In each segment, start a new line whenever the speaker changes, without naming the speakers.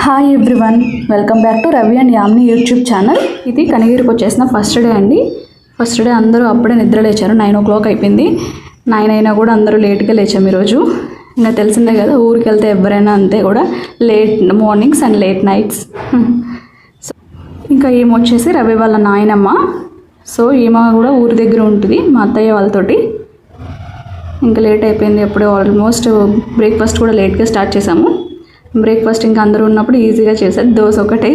Hi everyone, welcome back to Ravi and Yamini YouTube channel. ఇది కనిగిరికి వచ్చేసిన ఫస్ట్ డే అండి. ఫస్ట్ డే అందరూ అప్పుడే నిద్ర లేచారు. 9 o'clock అయిపోయింది. 9 అయినా కూడా అందరూ లేట్గా లేచాము ఈరోజు. ఇంకా తెలిసిందే కదా, ఊరికి వెళ్తే ఎవరైనా అంతే కూడా late mornings and late nights. ఇంకా ఈమె వచ్చేసి రవి వాళ్ళ నాయనమ్మ. సో ఈమె కూడా ఊరి దగ్గర ఉంటుంది మా అత్తయ్య వాళ్ళతోటి. ఇంకా లేట్ అయిపోయింది. అప్పుడే ఆల్మోస్ట్ బ్రేక్ఫాస్ట్ కూడా లేట్గా స్టార్ట్ చేసాము. బ్రేక్ఫాస్ట్ ఇంకా అందరూ ఉన్నప్పుడు ఈజీగా చేసేది దోశ ఒకటే.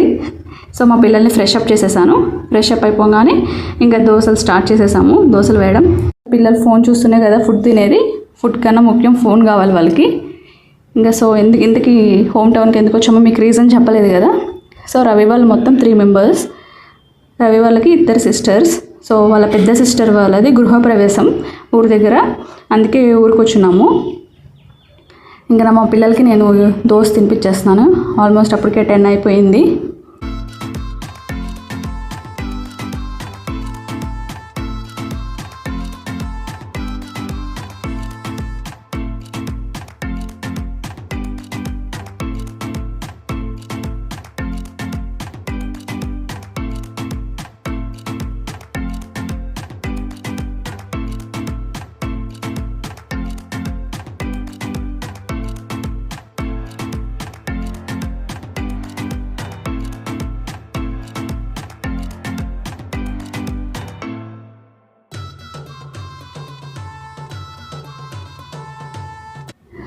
సో మా పిల్లల్ని ఫ్రెష్ అప్ చేసేసాను. ఫ్రెష్ అప్ అయిపోగానే ఇంకా దోశలు స్టార్ట్ చేసేసాము, దోశలు వేయడం. పిల్లలు ఫోన్ చూస్తూనే కదా ఫుడ్ తినేది. ఫుడ్ కన్నా ముఖ్యం ఫోన్ కావాలి వాళ్ళకి. ఇంకా సో ఎందుకు హోమ్ టౌన్కి ఎందుకు వచ్చామో మీకు రీజన్ చెప్పలేదు కదా. సో రవి వాళ్ళు మొత్తం 3 members. రవి వాళ్ళకి 2 sisters. సో వాళ్ళ పెద్ద సిస్టర్ వాళ్ళది గృహప్రవేశం ఊరి దగ్గర, అందుకే ఊరికి వచ్చున్నాము. ఇంకా మా పిల్లలకి నేను దోశ తినిపించేస్తున్నాను. ఆల్మోస్ట్ అప్పటికే 10 అయిపోయింది.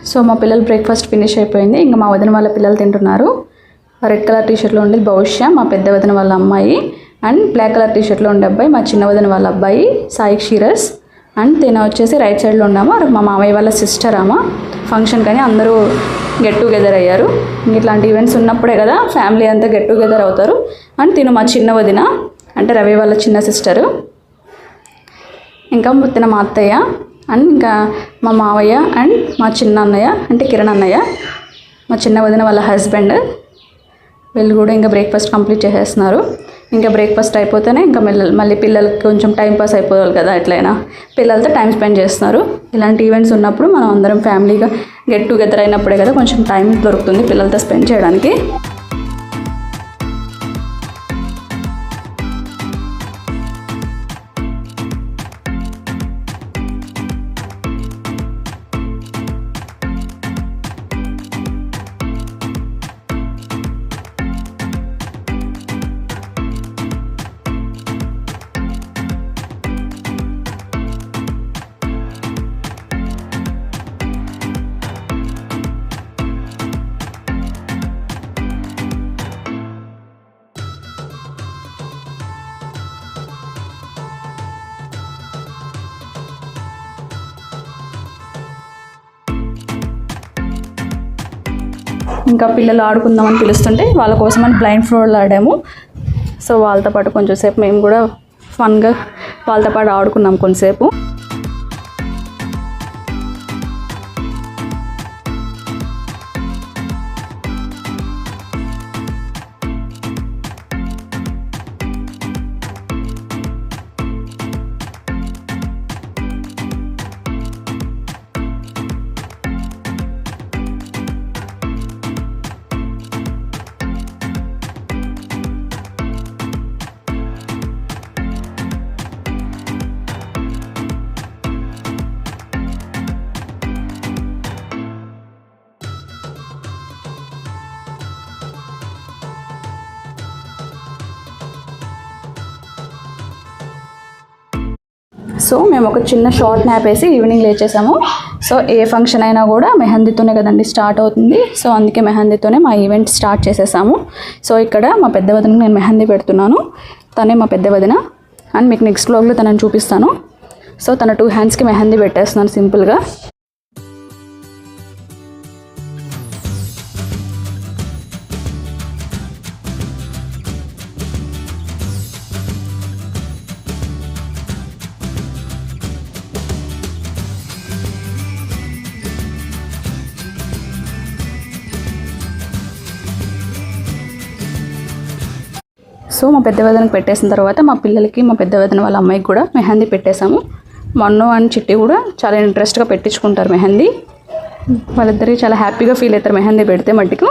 సో మా పిల్లలు బ్రేక్ఫాస్ట్ ఫినిష్ అయిపోయింది. ఇంకా మా వదిన వాళ్ళ పిల్లలు తింటున్నారు. రెడ్ కలర్ టీషర్ట్లో ఉండేది భవిష్య, మా పెద్ద వదిన వాళ్ళ అమ్మాయి. అండ్ బ్లాక్ కలర్ టీషర్ట్లో ఉండే అబ్బాయి మా చిన్న వదిన వాళ్ళ అబ్బాయి సాయి క్షీరస్. అండ్ తిన వచ్చేసి రైట్ సైడ్లో ఉన్నాము మా మామయ్య వాళ్ళ సిస్టర్. ఫంక్షన్ కానీ అందరూ గెట్ టుగెదర్ అయ్యారు. ఇట్లాంటి ఈవెంట్స్ ఉన్నప్పుడే కదా ఫ్యామిలీ అంతా గెట్ టుగెదర్ అవుతారు. అండ్ తిను మా చిన్న వదిన, అంటే రవి వాళ్ళ చిన్న సిస్టరు. ఇంకా తిన మా అత్తయ్య. అండ్ ఇంకా మా మావయ్య అండ్ మా చిన్న అన్నయ్య అంటే కిరణ్ అన్నయ్య, మా చిన్న వదిన వాళ్ళ హస్బెండ్. వీళ్ళు కూడా ఇంకా బ్రేక్ఫాస్ట్ కంప్లీట్ చేసేస్తున్నారు. ఇంకా బ్రేక్ఫాస్ట్ అయిపోతేనే ఇంకా మళ్ళీ పిల్లలకి కొంచెం టైం పాస్ అయిపోవాలి కదా, ఎట్లయినా పిల్లలతో టైం స్పెండ్ చేస్తున్నారు. ఇలాంటి ఈవెంట్స్ ఉన్నప్పుడు మనం అందరం ఫ్యామిలీగా గెట్ టుగెదర్ అయినప్పుడే కదా కొంచెం టైం దొరుకుతుంది పిల్లలతో స్పెండ్ చేయడానికి. ఇంకా పిల్లలు ఆడుకుందామని పిలుస్తుంటే వాళ్ళ కోసమని బ్లైండ్ ఫ్లోర్లో ఆడాము. సో వాళ్ళతో పాటు కొంచెంసేపు మేము కూడా ఫన్గా వాళ్ళతో పాటు ఆడుకున్నాం కొంచెంసేపు. సో మేము ఒక చిన్న షార్ట్ న్యాప్ వేసి ఈవినింగ్ లేచేసాము. సో ఏ ఫంక్షన్ అయినా కూడా మెహందీతోనే కదండి స్టార్ట్ అవుతుంది. సో అందుకే మెహందీతోనే మా ఈవెంట్ స్టార్ట్ చేసేసాము. సో ఇక్కడ మా పెద్ద వదినకి నేను మెహందీ పెడుతున్నాను. తనే మా పెద్ద వదిన. అండ్ మీకు నెక్స్ట్ వ్లాగ్లో తనని చూపిస్తాను. సో తన 2 handsకి మెహందీ పెట్టేస్తున్నాను సింపుల్గా. సో మా పెద్ద వదినకి పెట్టేసిన తర్వాత మా పిల్లలకి మా పెద్ద వదిన వాళ్ళ అమ్మాయికి కూడా మెహందీ పెట్టేశాము. మన్ను అండ్ చిట్టి కూడా చాలా ఇంట్రెస్ట్గా పెట్టించుకుంటారు మెహందీ. వాళ్ళిద్దరికి చాలా హ్యాపీగా ఫీల్ అవుతారు మెహందీ పెడితే మట్టికి.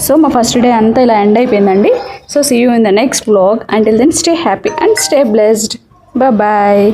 సో మా ఫస్ట్ డే అంతా ఇలా ఎండ్ అయిపోయిందండి. So see you in the next vlog. Until then stay happy and stay blessed. Bye.